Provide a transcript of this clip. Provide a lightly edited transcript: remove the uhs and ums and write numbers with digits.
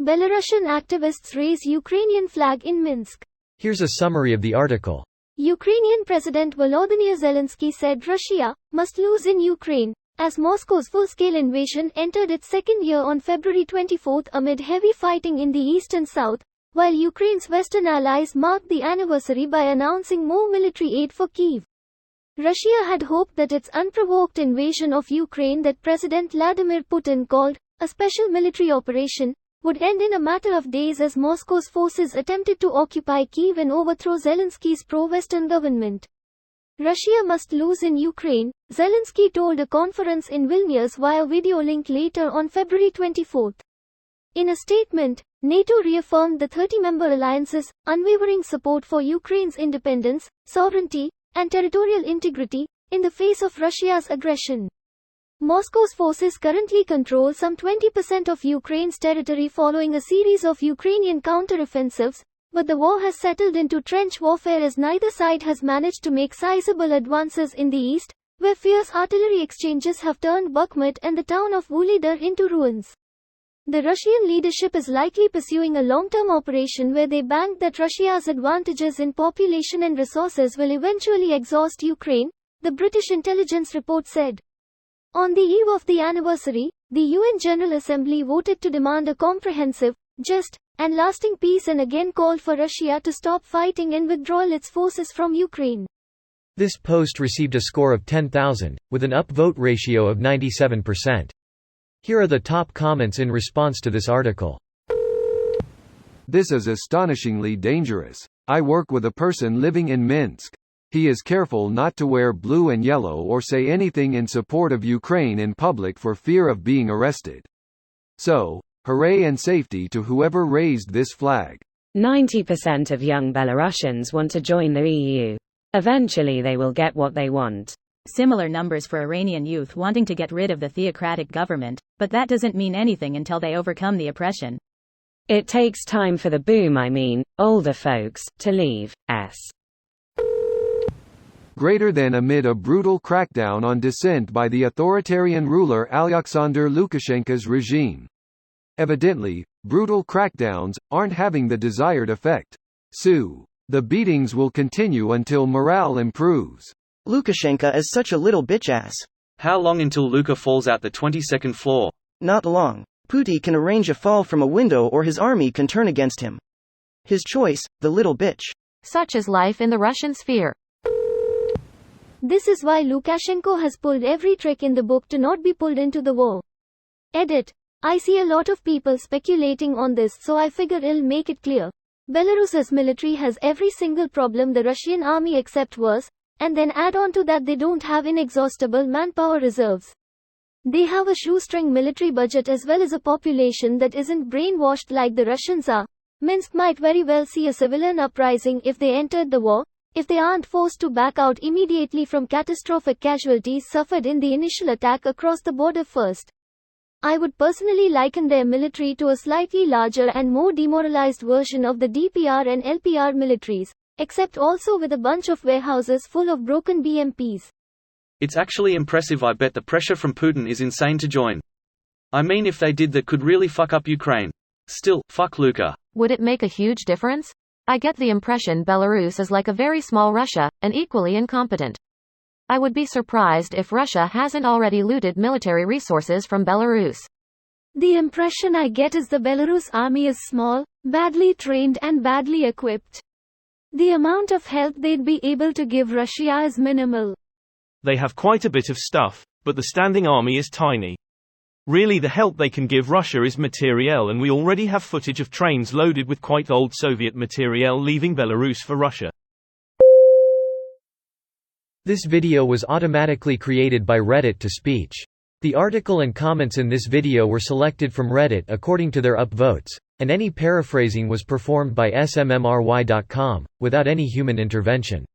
Belarusian activists raise Ukrainian flag in Minsk. Here's a summary of the article. Ukrainian President Volodymyr Zelensky said Russia must lose in Ukraine, as Moscow's full-scale invasion entered its second year on February 24 amid heavy fighting in the east and south, while Ukraine's Western allies marked the anniversary by announcing more military aid for Kyiv. Russia had hoped that its unprovoked invasion of Ukraine that President Vladimir Putin called a special military operation would end in a matter of days as Moscow's forces attempted to occupy Kyiv and overthrow Zelensky's pro-Western government. Russia must lose in Ukraine, Zelensky told a conference in Vilnius via video link later on February 24. In a statement, NATO reaffirmed the 30-member alliance's unwavering support for Ukraine's independence, sovereignty, and territorial integrity in the face of Russia's aggression. Moscow's forces currently control some 20% of Ukraine's territory following a series of Ukrainian counteroffensives, but the war has settled into trench warfare as neither side has managed to make sizable advances in the east, where fierce artillery exchanges have turned Bakhmut and the town of Vuhledar into ruins. The Russian leadership is likely pursuing a long-term operation where they bank that Russia's advantages in population and resources will eventually exhaust Ukraine, the British intelligence report said. On the eve of the anniversary, the UN General Assembly voted to demand a comprehensive, just, and lasting peace and again called for Russia to stop fighting and withdraw its forces from Ukraine. This post received a score of 10,000, with an upvote ratio of 97%. Here are the top comments in response to this article. This is astonishingly dangerous. I work with a person living in Minsk. He is careful not to wear blue and yellow or say anything in support of Ukraine in public for fear of being arrested. So, hooray and safety to whoever raised this flag. 90% of young Belarusians want to join the EU. Eventually they will get what they want. Similar numbers for Iranian youth wanting to get rid of the theocratic government, but that doesn't mean anything until they overcome the oppression. It takes time for the older folks, to leave. Greater than amid a brutal crackdown on dissent by the authoritarian ruler Alexander Lukashenko's regime. Evidently, brutal crackdowns aren't having the desired effect. The beatings will continue until morale improves. Lukashenko is such a little bitch ass. How long until Luka falls out the 22nd floor? Not long. Putin can arrange a fall from a window or his army can turn against him. His choice, the little bitch. Such is life in the Russian sphere. This is why Lukashenko has pulled every trick in the book to not be pulled into the war. Edit. I see a lot of people speculating on this, so I figure I'll make it clear. Belarus's military has every single problem the Russian army except worse, and then add on to that they don't have inexhaustible manpower reserves. They have a shoestring military budget as well as a population that isn't brainwashed like the Russians are. Minsk might very well see a civilian uprising if they entered the war, if they aren't forced to back out immediately from catastrophic casualties suffered in the initial attack across the border first. I would personally liken their military to a slightly larger and more demoralized version of the DPR and LPR militaries, except also with a bunch of warehouses full of broken BMPs. It's actually impressive. I bet the pressure from Putin is insane to join. I mean, if they did, that could really fuck up Ukraine. Still, fuck Luka. Would it make a huge difference? I get the impression Belarus is like a very small Russia, and equally incompetent. I would be surprised if Russia hasn't already looted military resources from Belarus. The impression I get is the Belarus army is small, badly trained and badly equipped. The amount of help they'd be able to give Russia is minimal. They have quite a bit of stuff, but the standing army is tiny. Really, the help they can give Russia is materiel, and we already have footage of trains loaded with quite old Soviet materiel leaving Belarus for Russia. This video was automatically created by Reddit to speech. The article and comments in this video were selected from Reddit according to their upvotes, and any paraphrasing was performed by smmry.com, without any human intervention.